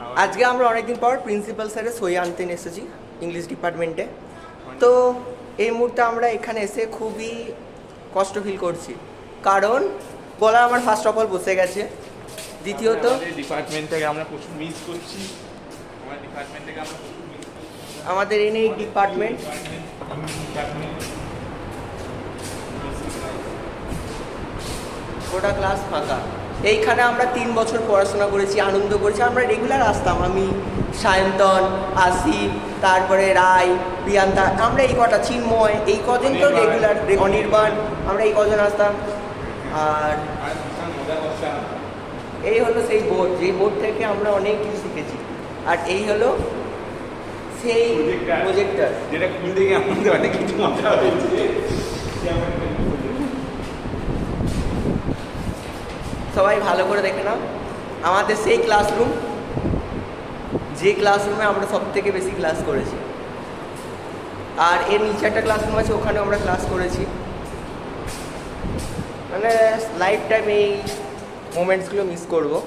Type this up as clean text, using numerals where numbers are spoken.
আজকে আমরা অনেকদিন পর প্রিন্সিপাল স্যারের সই আনতে এসেছি ইংলিশ ডিপার্টমেন্টে। তো এই মুহূর্তে আমরা এখানে এসে খুবই কষ্ট ফিল করছি, কারণ গলা আমার ফার্স্ট অফ অল বসে গেছে। দ্বিতীয়ত ডিপার্টমেন্ট থেকে আমরা প্রচুর মিস করছি। আমাদের এই ডিপার্টমেন্ট গোটা ক্লাস ফাঁকা। এইখানে আমরা 3 বছর পড়াশোনা করেছি, আনন্দ করেছি, আমরা রেগুলার আসতাম। আমি, সায়ন্তন, আসিফ, তারপরে রায়, প্রিয়ান্তা, আমরা এই কটা, চিন্ময়, এই কজন তো রেগুলার, অনির্বাণ, আমরা এই কজন আসতাম। আর এই হলো সেই বোর্ড, যে বোর্ড থেকে আমরা অনেক কিছু শিখেছি। আর এই হলো সেই প্রজেক্টর, যেটা খুলতে গিয়ে আমাদের অনেক কিছু মজা হয়েছে। সবাই ভালো করে দেখে নাও, আমাদের সেই ক্লাসরুম, যে ক্লাসরুমে আমরা সব থেকে বেশি ক্লাস করেছি। আর এর নিচে একটা ক্লাসরুম আছে, ওখানে আমরা ক্লাস করেছি। মানে লাইফ টাইম এই মোমেন্টসগুলো মিস করবো।